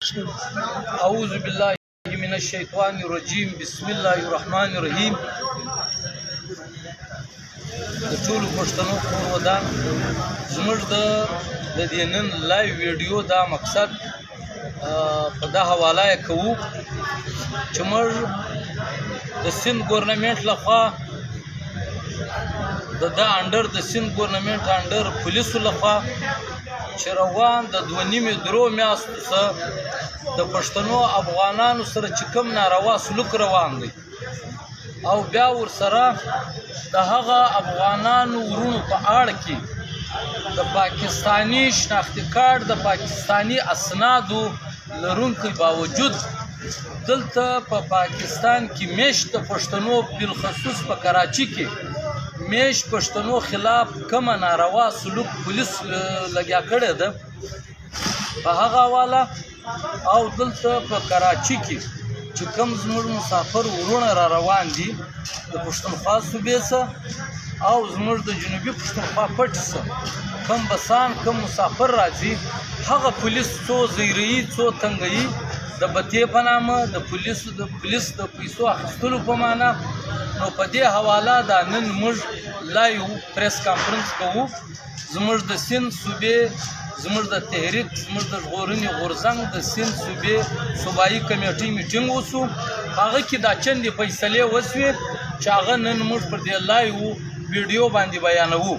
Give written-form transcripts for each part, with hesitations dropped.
اعوذ بالله من الشیطان الرجیم بسم الله الرحمن الرحیم. د ټولو پښتنو کور ودان زموږ د دې نن لایو ویډیو دا مقصد په دا حواله کوو چې موږ د سند ګورنمنت لخوا د انډر د سند ګورنمنت انډر پولیسو لخوا چې روان د 2.5 میاشتو څخه د پښتنو افغانانو سره چې کوم ناروا سلوک روان دی او بیا ورسره د هغه افغانانو ورونو په اړه کې د پاکستانی شناختی کارت د پاکستانی اسنادو لرونکو باوجود دلته په پاکستان کې میشت د پښتنو بالخصوص په کراچي کې میش پښتنو خلاف کوم ناروا سلوک پولیس لګیا کړی ده په هغه حواله او دلته په کراچي کې چې کوم زموږ مسافر ورونه را روان دي د پښتونخوا صوبې څخه او زموږ د جنوبي پښتونخوا پټ څخه کوم بسان کوم مسافر راځي هغه پولیس څو زیري څو تنګي د بتې په نامه د پولیس د پیسو اخیستلو په معنا نو په دې حواله دا نن موږ لایو پریس کانفرنس کوو. زموږ د سند صوبې زموږ د تحریک زموږ د ژغورنې غورځنګ د سند صوبې صوبایي کمیټې میټینګ وشو. هغه کې دا چندې فیصلې وشوې چې هغه نن موږ پر دې لایو ویډیو باندې بیانوو.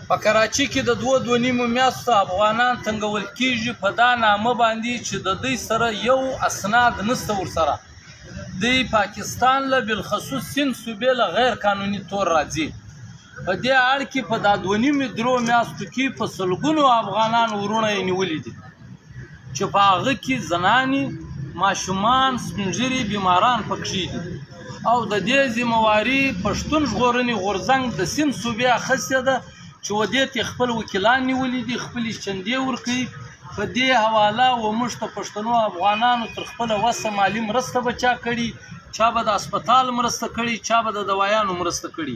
په کراچي کې د 2.5 میاشتو افغانان تنګول کېږي په دا نامه باندې چې د دوی سره یو اسناد نشته ورسره. دوی پاکستان له بالخصوص سند صوبې له غیر قانوني تور راځي. په دې اړه کې په دا 2.5 میاشتو کې په سلګونو افغانان ورونه یې نیولي دي چې په هغه کې زنانې ماشومان سپینږیري بیماران پکښې دي او د دې ذمواري پښتون ژغورنې غورځنګ د سند صوبې اخیستې ده چې ودې ته خپل وکیلان نیولي دي خپلې چندې ورکوي. په دې حواله و موږ ته پښتنو افغانانو تر خپله وسه مالي مرسته به چا کړي چا به د اسپتال مرسته کړي چا به د دوایانو مرسته کړي.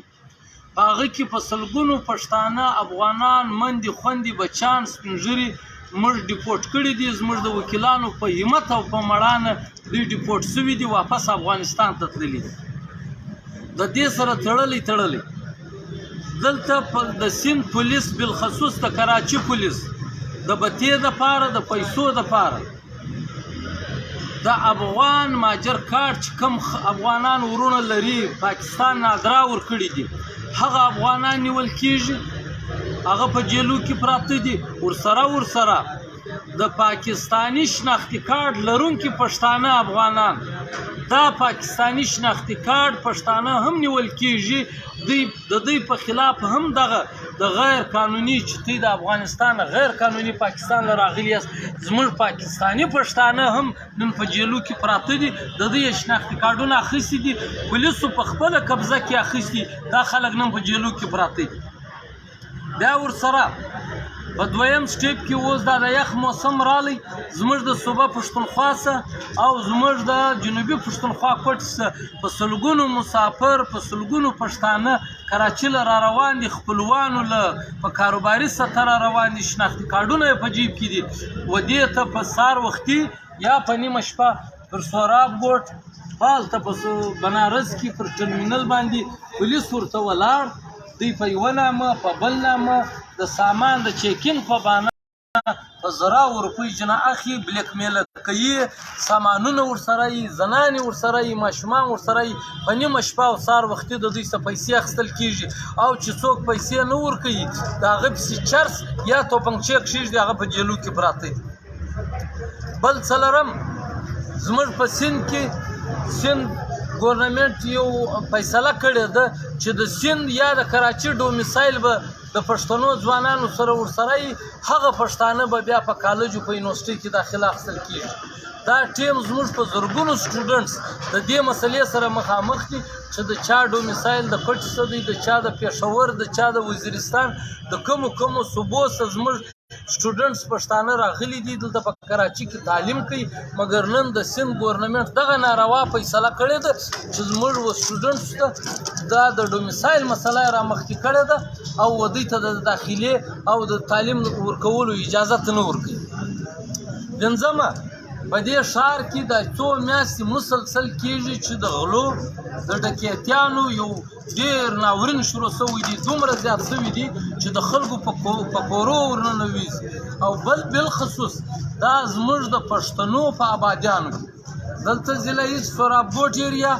په هغه کې په سلګونو پښتانه افغانان مندې خوندې بچان سپینږیري موږ ډیپورټ کړي دي. زموږ د وکیلانو په همت او په مړانه دوی ډیپورټ شوي دي واپس افغانستان ته تللي دي. د دې سره تړلی دلته د سند پولیس بالخصوص د کراچي پولیس د بتې دپاره د پیسو دپاره د افغان ماجر کارت چې کوم افغانان ورونه لري پاکستان نادرا ورکړي دي هغه افغانان نیول کېږي هغه په جیلو کې پراته دي. ورسره د پاکستانی شناختی کارت لرونکي پښتانه افغانان دا پاکستانی شناختی کارت پښتانه هم نیول کېږي. د دوی په خلاف هم دغه د غیر قانوني چې دوی د افغانستان غیر قانوني پاکستان له راغلي یاست زموږ پاکستانی پښتانه هم نن په جیلو کې پراته دي. د دوی شناختی کارتونه اخیستي دي پولیسو په خپله قبضه کې اخیستي دا خلک نن په جیلو کې پراته دي. بیا ورسره په دویم سټیپ کې اوس دا د یخ موسم رالی زموږ د صوبه پښتونخوا څخه او زموږ د جنوبي پښتونخوا پټ څخه په سلګونو مسافر په سلګونو پښتانه کراچي له را روان دي خپلوانو له په کاروباري سطح را روان دي شناختی کارتونه یې په جیب کې دي. ودې ته په سهار وختي یا په نیمه شپه پر سوراب ګوټ هلته په بنارس کې پر ټرمینل باندې پولیس ورته ولاړ دوی په یوه نامه په بل نامه د سامان د چیکینګ په بانه په 1000 روپۍ جنه اخي بلیک میل کوي سامانونه ورسره یي زنانې ورسره یي ماشومان ورسره یي په نیمه شپه او سهار وختي د دوی څخه پیسې اخیستل کېږي او چې څوک پیسې نه ورکوي د هغه پسې چرس یا توپنچې کښېږدي هغه په جیلو کې پراته. بل څلرم زموږ په سند کې سند ګورنمنت یو فیصله کړې ده چې د سند یا د کراچي ډومیسایل به د پښتنو ځوانانو سره ورسره یي هغه پښتانه به بیا په کالجو په یونیورسټۍ کې داخله اخیستل کېږي. دا ټیم زموږ په زرګونو سټوډنټس د دې مسلې سره مخامخ دي چې د چا ډومیسایل د پټ څخه دی د چا د پېښور د چا د وزیرستان د کومو صوبو څخه زموږ سټوډنټس پښتانه راغلي دي دلته په کراچي کې تعلیم کوي مګر نن د سند ګورنمنت دغه ناروا فیصله کړې ده چې زموږ سټوډنټس ته دا د ډومیسایل مسله را مخکې کړې ده او دوی ته د داخلي او د تعلیم ورکولو اجازه نه ورکوي. پنځمه په دې ښار کې دا څو میاشتې مسلسل کېږي چې د غلو د ډکیتیانو یو ډېر ناورین شروع شوی دي، دومره زیات شوي دي چې د خلکو په کورو ورننوځي. او بل بالخصوص دا زموږ د پښتنو په آبادیانو کې دلته ضلع ایست سورابګوټ ایریا،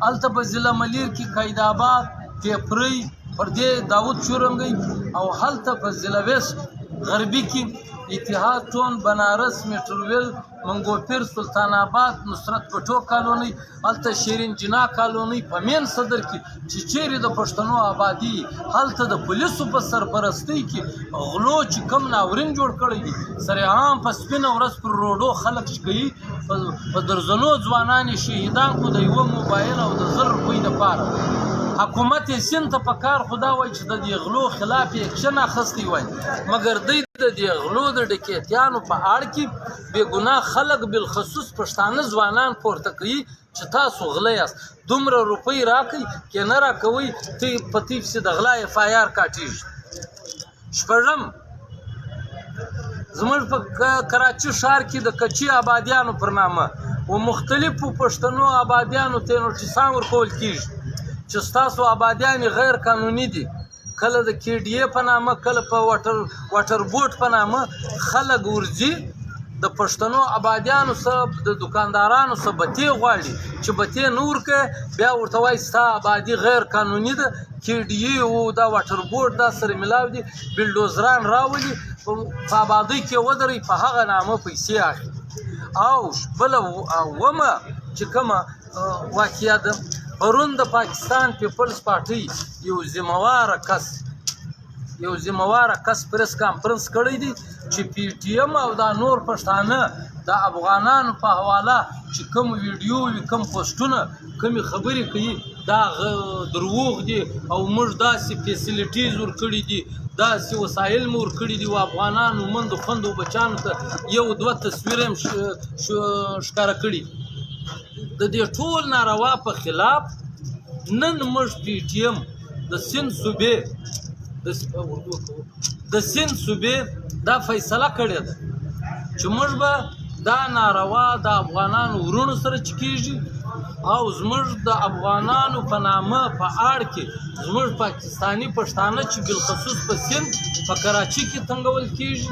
هلته په ضلع ملیر کې قید آباد، پیپرۍ، پردې داود چورنګی، او هلته په ضلع ویست غربي کې اتحاد ټون، بنارس، میټرویل، منګوپیر، سلطان آباد، نصرت پټو کالونی، هلته شیرین جنا کالونی، په مین صدر کې چې چیرې د پښتنو آبادي، هلته د پولیسو په سرپرستۍ کې غلو چې کم ناورین جوړ کړی دي، سرعام په سپینه ورځ پر روډو خلک کوي، په درزنو ځوانان یې شهیدان کړو د یوه موبایل او د 1000 روپۍ دپاره. حکومت سند ته په کار خدا وایي چې د دې غلو خلاف یې اکشن اخیستی وای، مګر دوی د دې غلو د ډکیتیانو په اړه کې بې ګناه خلک بالخصوص پښتانه ځوانان پورته کوي چې تاسو غله یاست، دومره روپۍ راکئ که نه راکوئ په تیف چې د غلا FIR کاټېږي. شپږم، زموږ په کراچي ښار کې د کچي آبادیانو پر نامه و مختلفو پښتنو آبادیانو ته نوټیسان ورکول کېږي چې ستاسو آبادیان غیر قانوني دي. کله د KDA په نامه، کله په واټر بوټ په نامه خلک ورځي د پښتنو آبادیانو سره د دکاندارانو سره بتې غواړي چې بتې نه ورکوې، بیا ورته وایي ستا آبادي غیر قانوني ده. KDA او دا واټر بوټ دا سره ملاو دي، بلډوزران راولي په آبادۍ کې ودروي، په هغه نامه پیسې اخلي. او بله اومه چې کومه واقعه ده، پرون د پاکستان پیپلز پارټۍ یو ذمهواره کس پریس کانفرنس کړی دی چې PTM او دا نور پښتانه د افغانانو په حواله چې کوم ویډیو وي، کوم پوسټونه، کومې خبرې کوي، دا دروغ دي او موږ داسې فیسیلیټیز ورکړي دي، داسې وسایل مو ورکړي دي، و افغانانو مندو خوندو بچانو ته یو دوه تصویره هم ښکاره کړي. د دې ټول ناروا په خلاف نن موږ PTM د سند صوبې دا فیصله کړې ده چې موږ به دا ناروا د افغانانو ورونو سره چې کېږي او زموږ د افغانانو په نامه په اړ کې زموږ پاکستاني پښتانه چې بالخصوص په سند په کراچي کې تنګول کېږي،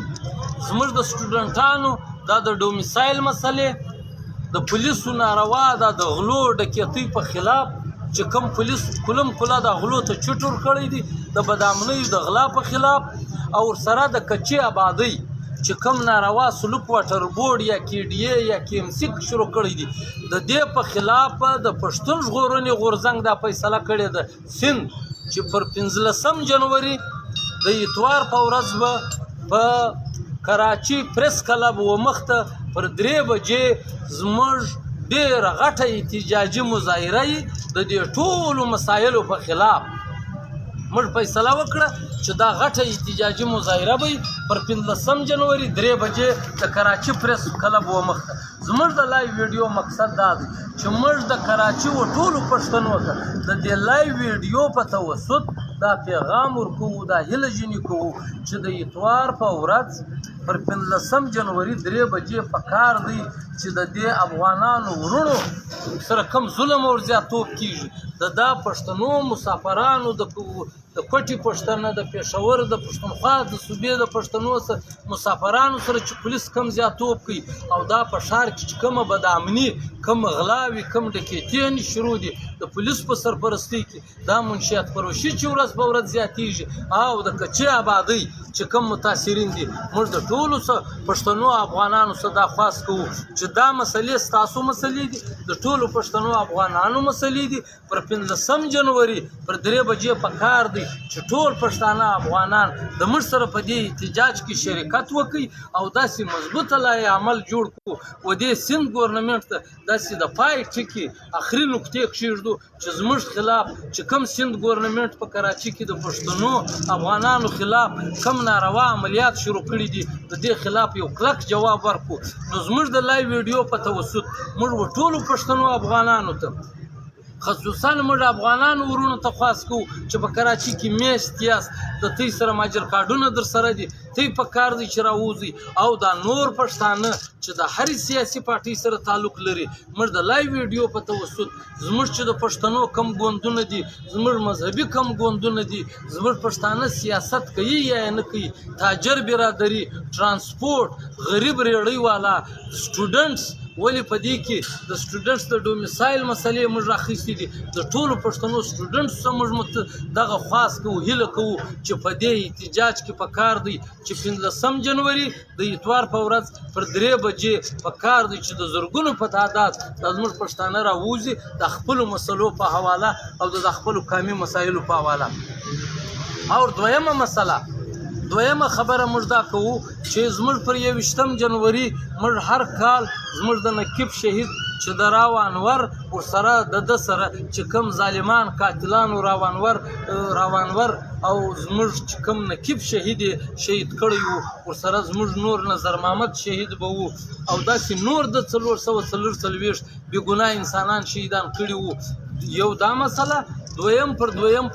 زموږ د سټوډنټانو دا د ډومیسایل مسلې، د پولیسو ناروا دا د غلو ډکیتۍ په خلاف چې کوم پولیس کله د غلو ته چټ ورکړی دي، د بدامنۍ د غلا په خلاف، او ورسره د کچې آبادۍ چې کوم ناروا سلوک واټر بورډ یا KDA یا KMC شروع کړی دي، د دې په خلاف د پښتون ژغورنې غورځنګ دا فیصله کړې ده سند چې پر 15 جنوري د اتوار په ورځ به په کراچي پریس کلب و مخته پر 3 بجې زموږ ډېره غټه احتجاجي مظاهره د دې ټولو مسایلو په خلاف موږ فیصله وکړه چې دا غټه احتجاجي مظاهره به پر 15 جنوري 3 بجې د کراچي پریس کلب و مخته. زموږ د لایو ویډیو مقصد دا دی چې موږ د کراچي و ټولو پښتنو ته د دې لایو ویډیو په توسط دا پیغام ورکوو، دا هیله ځینې کوو چې د اتوار په ورځ پر 15 جنوري 3 بجې په کار دی چې د دې افغانانو ورونو سره کم ظلم او زیاتوب کېږي، د دا پښتنو مسافرانو د کوټي پښتنه، د پېښور د پښتونخوا د صوبې د پښتنو مسافرانو سره چې پولیس کم زیاتوب کوي، او دا په ښار کې چې کومه بدامني، کوم غلاوي، کوم ډکیتۍ شروع دي د پولیس په سرپرستۍ کې، دا منشیات فروشي چې ورځ په ورځ زیاتېږي، او د کچې آبادۍ چې کوم متاثرین دي، موږ د ټولو پښتنو افغانانو څخه دا خواست کوو چې دا مسلې ستاسو مسلې دي، د ټولو پښتنو افغانانو مسلې دي. پر 15 جنوري پر 3 بجې په کار دی چې ټول پښتانه افغانان د موږ سره په دې احتجاج کې شرکت وکړي او داسې مضبوطه لایحه عمل جوړ کړو و دې سند ګورنمنټ ته داسې د پای ټکي اخري نقطې کېږدو چې زموږ خلاف چې کوم سند ګورنمنټ په کراچي کې د پښتنو افغانانو خلاف کم ناروا عملیات شروع کړي دي، د دې خلاف یو کلک جواب ورکړو. نو زموږ د لایو ویډیو په توسط موږ ټولو پښتنو افغانانو ته خصوصا موږ افغانان ورونو ته خواست کوو چې په کراچي کې میشت یاست د تی سره ماجر کارډونه در سره دي تی په کار دی چې راوځي او دا نور پښتانه چې د هرې سیاسي پارټۍ سره تعلق لري موږ د لایو ویډیو په توسط زموږ چې د پښتنو کم ګوندونه دي زموږ مذهبي کم ګوندونه دي زموږ پښتانه سیاست کوي یا نه کوي تاجر برادري ترانسپورټ غریب ریړۍ والا سټوډنټس ولې په دې کې د سټوډنټس د ډومیسایل مسلې موږ راخیستې دي د ټولو پښتنو سټوډنټس ته موږ دغه خواست کوو هیله کوو چې په دې احتجاج کې پکار دی چې 15 جنوري د اتوار په ورځ پر 3 بجې پکار دی چې د زرګونو په تعداد د زموږ پښتانه راوځي د خپلو مسلو په حواله او د خپلو قومي مسایلو په حواله. او دویمه خبره موږ دا کوو چې زموږ پر 21 جنوري موږ هر کال زموږ د نقیب شهید چې د راوانور ورسره د سره چې کوم ظالمان قاتلانو راوانور او زموږ چې کوم نقیب شهید کړی وو ورسره زموږ نور نظر محمد شهید به وو او داسې نور د 444 بې ګناه انسانان شهیدان کړي وو. یو دا مسله دویم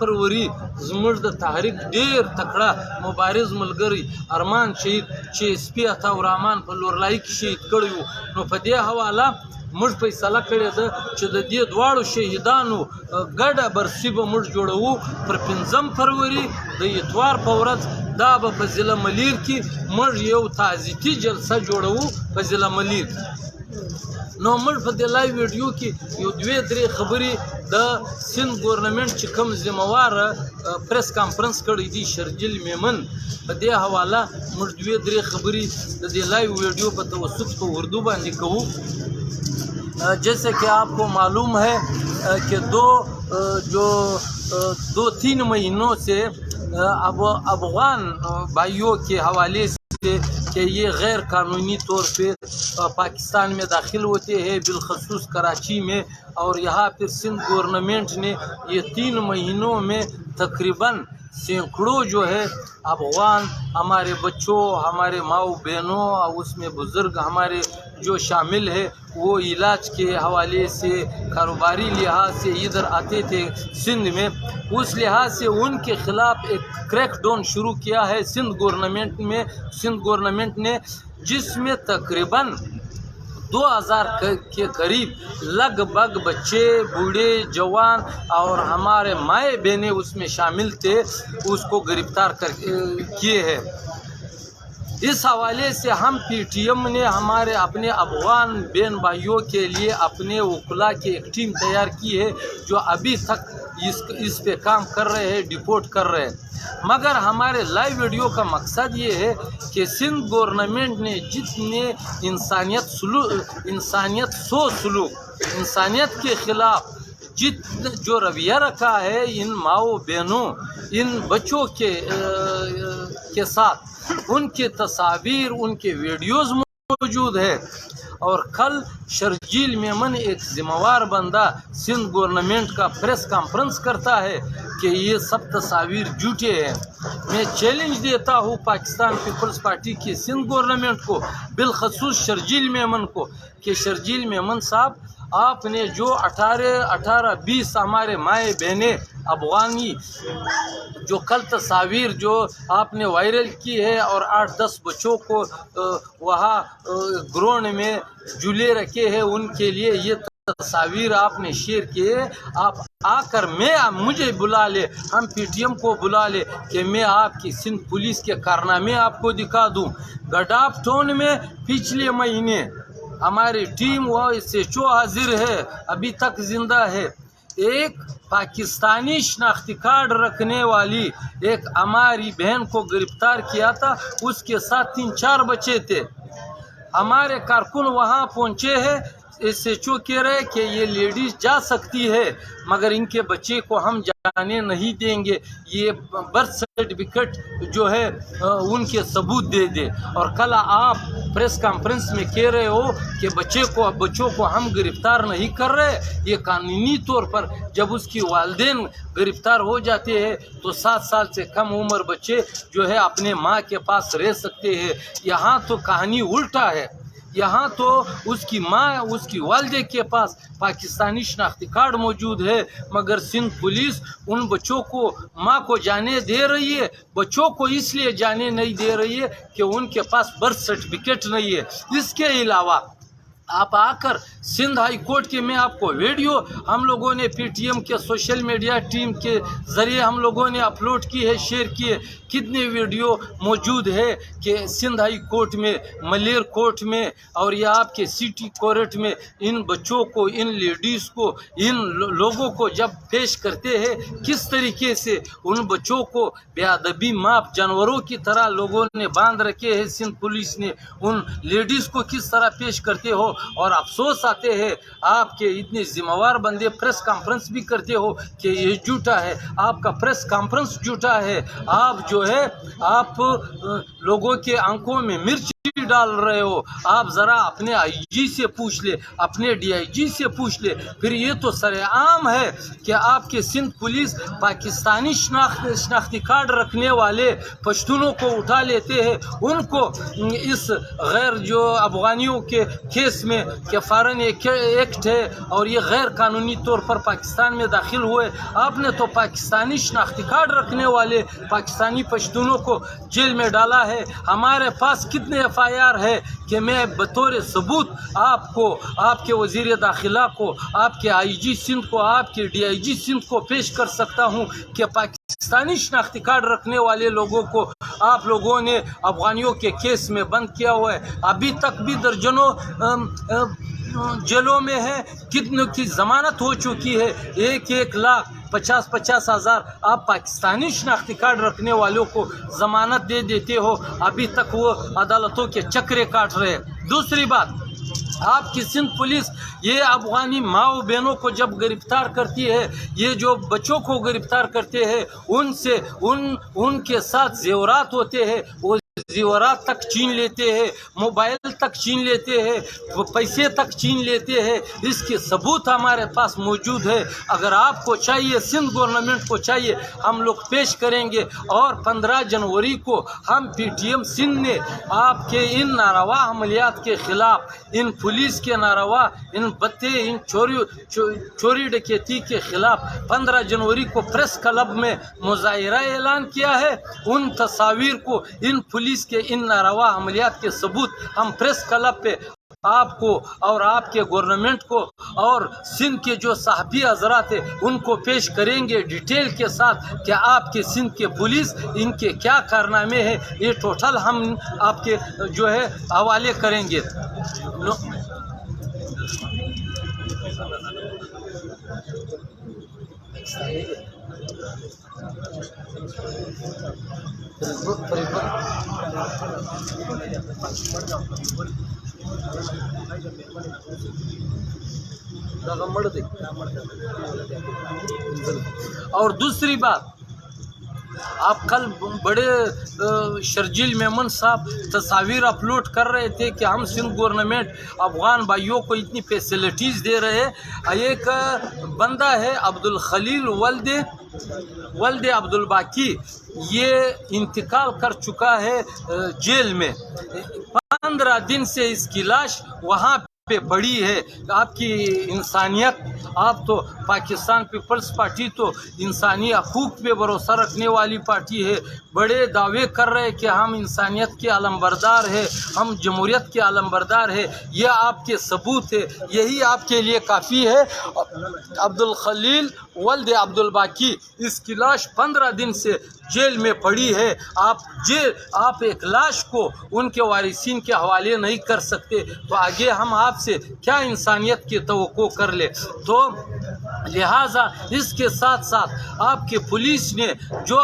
فروری زموږ د تحریک ډیر تکړه مبارز ملګری ارمان شهید چې سپي عطاالرحمن په لورلایي کې شهید کړی وو نو په دې حواله موږ فیصله کړې ده چې د دې دواړو شهیدانو ګډه برسي به موږ جوړوو پر 15 فروری د اتوار په ورځ دا به په ضلع ملیر کې موږ یو تعزیتي جلسه جوړوو په ضلع ملیر. نو موږ په دې لایو ویډیو کې یو 2-3 خبرې د سند ګورنمنت چې کوم ذمہوار پریس کانفرنس کړی دی شرجیل میمن په دې حواله موږ 2-3 خبرې د دې لایو ویډیو په توسط په اردو باندې کوو. جیسے کہ آپ کو معلوم ہے کہ 2-3 مہینوں سے افغان بھائیوں کے حوالے سے کہ یہ غیر قانونی طور پہ پاکستان میں داخل ہوتے ہیں بالخصوص کراچی میں اور یہاں پھر سندھ گورنمنٹ نے یہ 3 مہینوں میں تقریباً سینکڑوں جو ہے افغان ہمارے بچوں ہمارے ماؤں بہنوں اور اس میں بزرگ ہمارے جو شامل ہے وہ علاج کے حوالے سے کاروباری لحاظ سے ادھر آتے تھے سندھ میں اس لحاظ سے ان کے خلاف ایک کریک ڈاؤن شروع کیا ہے سندھ گورنمنٹ نے جس میں تقریباً 2000 کے قریب لگ بھگ بچے بوڑھے جوان اور ہمارے مائیں بہنیں اس میں شامل تھے اس کو گرفتار کیے ہیں. اس حوالے سے ہم پی ٹی ایم نے ہمارے اپنے افغان بہن بھائیوں کے لیے اپنے وکلا کی ایک ٹیم تیار کی ہے جو ابھی تک اس پہ کام کر رہے ہیں ڈپورٹ کر رہے ہیں. مگر ہمارے لائیو ویڈیو کا مقصد یہ ہے کہ سندھ گورنمنٹ نے جتنے انسانیت کے خلاف جو رویہ رکھا ہے ان ماؤں بہنوں ان بچوں کے ساتھ ان کے تصاویر ان کے ویڈیوز موجود ہے. اور کل شرجیل میمن ایک ذمہ وار بندہ سندھ گورنمنٹ کا پریس کانفرنس کرتا ہے کہ یہ سب تصاویر جھوٹے ہیں. میں چیلنج دیتا ہوں پاکستان پیپلز پارٹی کی سندھ گورنمنٹ کو بالخصوص شرجیل میمن کو کہ شرجیل میمن صاحب آپ نے جو 18-20 ہمارے مائیں بہنیں افغانی جو کل تصاویر جو آپ نے وائرل کی ہے اور 8-10 بچوں کو وہاں گراؤنڈ میں جھولے رکھے ہیں ان کے لیے یہ تصاویر آپ نے شیئر کیے. آپ آ کر مجھے بلا لے ہم پی ٹی ایم کو بلا لے کہ میں آپ کی سندھ پولیس کے کارنامے آپ کو دکھا دوں. گڈاف ٹاؤن میں پچھلے مہینے ہماری ٹیم وہ SHO حاضر ہے ابھی تک زندہ ہے. ایک پاکستانی شناختی کارڈ رکھنے والی ایک ہماری بہن کو گرفتار کیا تھا اس کے ساتھ 3-4 بچے تھے. ہمارے کارکن وہاں پہنچے ہیں SHO کہہ رہے کہ یہ لیڈیز جا سکتی ہے مگر ان کے بچے کو ہم جانے نہیں دیں گے یہ برتھ سرٹیفکیٹ جو ہے ان کے ثبوت دے دے. اور کل آپ پریس کانفرنس میں کہہ رہے ہو کہ بچوں کو ہم گرفتار نہیں کر رہے. یہ قانونی طور پر جب اس کی والدین گرفتار ہو جاتے ہیں تو 7 سال سے کم عمر بچے جو ہے اپنے ماں کے پاس رہ سکتے ہیں. یہاں تو کہانی الٹا ہے. यहाँ तो उसकी माँ, उसकी वालदे के पास पाकिस्तानी शनाख्ती कार्ड मौजूद है, मगर सिंध पुलिस उन बच्चों को, माँ को जाने दे रही है। बच्चों को इसलिए जाने नहीं दे रही है कि उनके पास बर्थ सर्टिफिकेट नहीं है। इसके अलावा आप आकर सिंध हाई कोर्ट के, मैं आपको वीडियो हम लोगों ने पीटीएम के सोशल मीडिया टीम के ज़रिए हम लोगों ने अपलोड की है, शेयर किए। कितने वीडियो मौजूद है कि सिंध हाई कोर्ट में, मलेर कोर्ट में और या आपके सिटी कोर्ट में इन बच्चों को, इन लेडीज़ को, इन लोगों को जब पेश करते हैं, किस तरीके से उन बच्चों को बेअदबी माप जानवरों की तरह लोगों ने बांध रखे हैं। सिंध पुलिस ने उन लेडीज़ को किस तरह पेश करते हो, और अफसोस आते हैं आपके इतने जिम्मेवार बंदे प्रेस कॉन्फ्रेंस भी करते हो कि ये झूठा है, आपका प्रेस कॉन्फ्रेंस झूठा है। आप जो है आप लोगों के आंखों में मिर्च डाल रहे हो। आप ज़रा अपने आईजी से पूछ ले, अपने डीआईजी से पूछ ले। फिर ये तो सरेआम है कि आपके सिंध पुलिस पाकिस्तानी शनाख्ती कार्ड रखने वाले पश्तूनों को उठा लेते हैं, उनको इस गैर जो अफगानियों के केस में कि फॉरेन एक्ट है और ये गैर कानूनी तौर पर पाकिस्तान में दाखिल हुए। आपने तो पाकिस्तानी शनाख्ती कार्ड रखने वाले पाकिस्तानी पश्तूनों को जेल में डाला है। हमारे पास कितने FIR है कि मैं बतौर सबूत आपको, आपके वज़ीर दाखिला को, आपके IG सिंध को, आपके DIG सिंध को पेश कर सकता हूँ कि पाकिस्तानी शनाख्ती कार्ड रखने वाले लोगों को आप लोगों ने अफगानियों के केस में बंद किया हुआ है। अभी तक भी दर्जनों जेलों में है, कितनों की ज़मानत हो चुकी है। 1-1 लाख 50-50 हज़ार आप पाकिस्तानी शनाख्ती कार्ड रखने वालों को ज़मानत दे देते हो, अभी तक वो अदालतों के चक्रे काट रहे हैं। दूसरी बात, आपकी सिंध पुलिस ये अफगानी माओ बहनों को जब गिरफ्तार करती है, ये जो बच्चों को गिरफ्तार करते हैं, उनसे उनके साथ जेवरात होते हैं, वो जेवरात तक छीन लेते हैं, मोबाइल तक छीन लेते हैं, पैसे तक छीन लेते हैं। इसके सबूत हमारे पास मौजूद है। अगर आपको चाहिए, सिंध गवर्नमेंट को चाहिए, हम लोग पेश करेंगे। और 15 जनवरी को हम PTM सिंध ने आपके इन नारवा अमलियात के ख़िलाफ़, इन पुलिस के नारवा, इन बत्ते, इन चोरी डकैती के ख़िलाफ़ 15 जनवरी को प्रेस क्लब में मुजाहिरा ऐलान किया है। उन तस्वीर को, इन पुलिस के इन नारवा अमलियात के सबूत हम प्रेस क्लब पे आपको और आपके गवर्नमेंट को और सिंध के जो साहबी हजरात है उनको पेश करेंगे डिटेल के साथ कि आपके सिंध के पुलिस इनके क्या कारनामे हैं। ये टोटल हम आपके जो है हवाले करेंगे। और दूसरी बात, आप कल बड़े शर्जील मेमन साहब तस्वीर अपलोड कर रहे थे कि हम सिंध गवर्नमेंट अफगान भाइयों को इतनी फैसिलिटीज़ दे रहे हैं। एक बंदा है अब्दुल खलील वल्दे अब्दुल बाकी, ये इंतकाल कर चुका है जेल में। 15 दिन से इसकी लाश वहाँ पे पड़ी है। आपकी इंसानियत, आप तो पाकिस्तान पीपल्स पार्टी तो इंसानी हकूक़ पे भरोसा रखने वाली पार्टी है। बड़े दावे कर रहे हैं कि हम इंसानियत के अलमबरदार है, हम जमहूरियत के अलमबरदार है। यह आपके सबूत है, यही आपके लिए काफ़ी है। अब्दुल खलील वल्द अब्दुल बाकी, इसकी लाश 15 दिन से जेल में पड़ी है। आप एक लाश को उनके वारिसीन के हवाले नहीं कर सकते, तो आगे हम आपसे क्या इंसानियत की तवक्को कर ले। तो लिहाजा इसके साथ साथ आपके पुलिस ने जो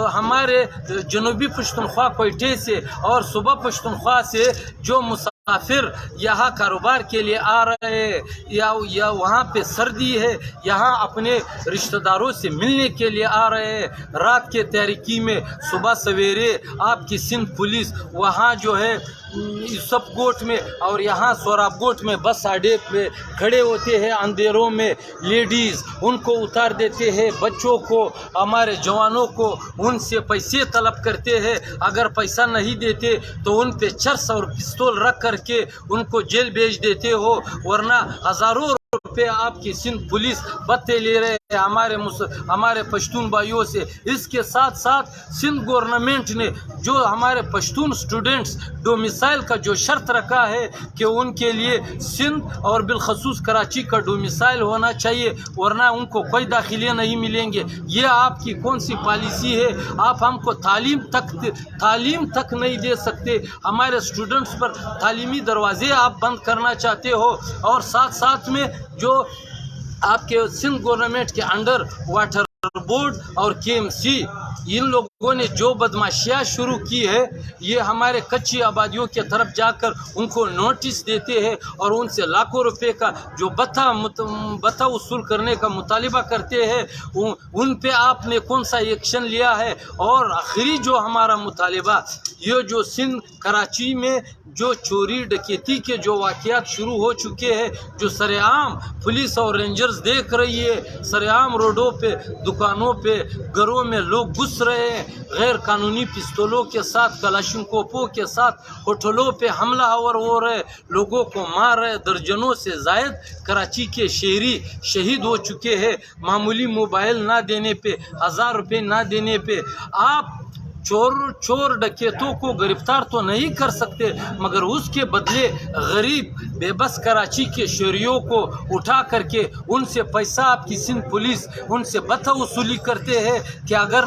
हमारे जनूबी पश्तूनख्वा कोयटे से और सूबा पश्तूनख्वा से जो मुसाफिर यहाँ कारोबार के लिए आ रहे हैं या वहाँ पे सर्दी है, यहाँ अपने रिश्तेदारों से मिलने के लिए आ रहे हैं, रात के तारीकी में सुबह सवेरे आपकी सिंध पुलिस वहाँ जो है यूसुफ गोट में और यहाँ सोराब गोट में बस अड्डे पे खड़े होते हैं अंधेरों में। लेडीज़ उनको उतार देते हैं, बच्चों को, हमारे जवानों को उनसे पैसे तलब करते हैं। अगर पैसा नहीं देते तो उन पे चर्स और पिस्तौल रख कर کے ان کو جیل بھیج دیتے ہو، ورنہ ہزاروں روپے آپ کی سندھ پولیس بتے لے رہے ہیں ہمارے پشتون بھائیوں سے۔ اس کے ساتھ ساتھ سندھ گورنمنٹ نے جو ہمارے پشتون سٹوڈنٹس ڈومیسائل کا جو شرط رکھا ہے کہ ان کے لیے سندھ اور بالخصوص کراچی کا ڈومیسائل ہونا چاہیے، ورنہ ان کو کوئی داخلے نہیں ملیں گے۔ یہ آپ کی کون سی پالیسی ہے؟ آپ ہم کو تعلیم تک نہیں دے سکتے، ہمارے سٹوڈنٹس پر تعلیمی دروازے آپ بند کرنا چاہتے ہو، اور ساتھ ساتھ میں جو آپ کے سندھ گورنمنٹ کے انڈر واٹر بورڈ اور کے ایم سی ان لوگوں نے جو بدماشیاں شروع کی ہے، یہ ہمارے کچی آبادیوں کے طرف جا کر ان کو نوٹس دیتے ہیں اور ان سے لاکھوں روپے کا جو بتا وصول کرنے کا مطالبہ کرتے ہیں، ان پہ آپ نے کون سا ایکشن لیا ہے؟ اور آخری جو ہمارا مطالبہ، یہ جو سندھ کراچی میں جو چوری ڈکیتی کے جو واقعات شروع ہو چکے ہیں، جو سر عام پولیس اور رینجرز دیکھ رہی ہے، سر عام روڈوں پہ، دکانوں پہ، گھروں میں لوگ گھس رہے ہیں غیر قانونی پستولوں کے ساتھ، کلاشنکوفوں کے ساتھ، ہوٹلوں پہ حملہ آور ہو رہے، لوگوں کو مار رہے، درجنوں سے زائد کراچی کے شہری شہید ہو چکے ہیں معمولی موبائل نہ دینے پہ، 1000 روپے نہ دینے پہ۔ آپ چور ڈکیتوں کو گرفتار تو نہیں کر سکتے، مگر اس کے بدلے غریب بے بس کراچی کے شہریوں کو اٹھا کر کے ان سے پیسہ آپ کی سندھ پولیس ان سے بتا وصولی کرتے ہیں کہ اگر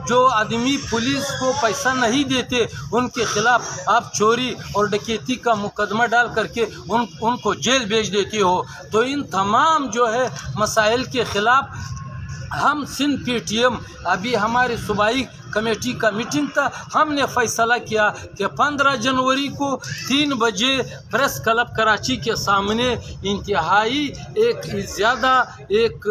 جو آدمی پولیس کو پیسہ نہیں دیتے ان کے خلاف آپ چوری اور ڈکیتی کا مقدمہ ڈال کر کے ان کو جیل بھیج دیتے ہو۔ تو ان تمام جو ہے مسائل کے خلاف ہم سندھ پی ٹی ایم، ابھی ہماری صوبائی کمیٹی کا میٹنگ تھا، ہم نے فیصلہ کیا کہ 15 جنوری کو 3 بجے پریس کلب کراچی کے سامنے انتہائی ایک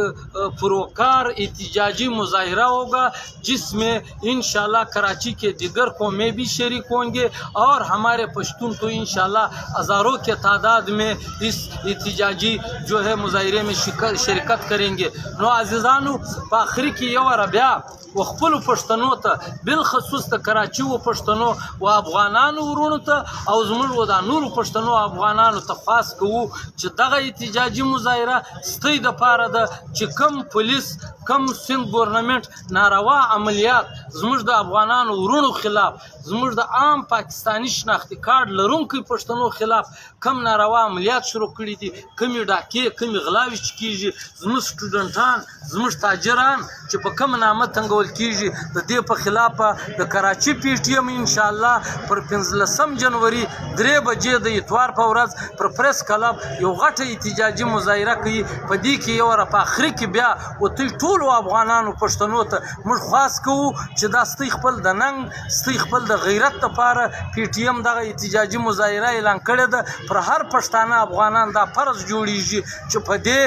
پروکار احتجاجی مظاہرہ ہوگا، جس میں انشاءاللہ کراچی کے دیگر قومیں بھی شریک ہوں گے، اور ہمارے پشتون تو انشاءاللہ ہزاروں کے تعداد میں اس احتجاجی جو ہے مظاہرے میں شرکت کریں گے۔ نو عزیزانو، آخری کی یو ربیع و خپل پښتنو ته بالخصوص د کراچي و پښتنو و افغانانو ورونو ته او زموږ و د نورو پښتنو افغانانو ته خاص کوو چې دغه احتجاجي مظاهره ستۍ دپاره ده چې کم پولیس کم سند ګورنمنټ ناروا عملیات زموږ د افغانانو ورونو خلاف، زموږ د عام پاکستاني شناختی کارډ لرونکي پښتنو خلاف کم ناروا عملیات شروع کړي دي، کمې ډاکې، کمې غلاوې چې کېږي، زموږ سټوډنټان، زموږ تاجران چې په کم نامه تنګول کېږي، د دې په خلاف د کراچي پی ټي ایم انشاءالله پر 15 جنوري 3 بجې د اتوار په ورځ پر پریس کلب یو غټه احتجاجي مظاهره کوي. په دې کې یو په آخري کې بیا ورته ټولو افغانانو پښتنو ته موږ خواست کوو چې دا ستۍ خپل د ننګ، ستۍ خپل د غیرت لپاره پی ټي ایم دغه احتجاجي مظاهره اعلان کړې ده. پر هر پښتانه افغانان دا فرض جوړیږي چې په دې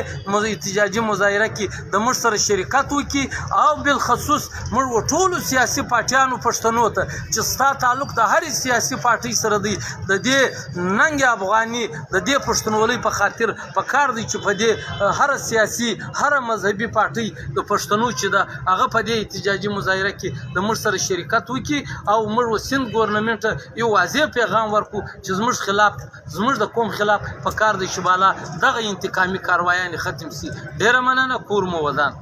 احتجاجي مظاهره کې د موږ سره شرکت وکړي، او بالخصوص موږ ټولو سیاسي پارټیانو پښتنو ته چې ستا تعلق د هرې سیاسي پارټۍ سره دی، د دې ننګ افغاني، د دې پښتونولۍ په خاطر پکار دی چې په دې هر سیاسي، هر مذهبي پارټۍ د پښتنو چې ده هغه په دې احتجاجي مظاهره کې د موږ سره شرکت وکړي، او موږ سند ګورنمنټ یو واضح پیغام ورکړو چې زموږ خلاف، زموږ د قوم خلاف پکار دی چې بالا دغه انتقامي کاروایانې ختم سي. ډېره مننه. کور مو ودان.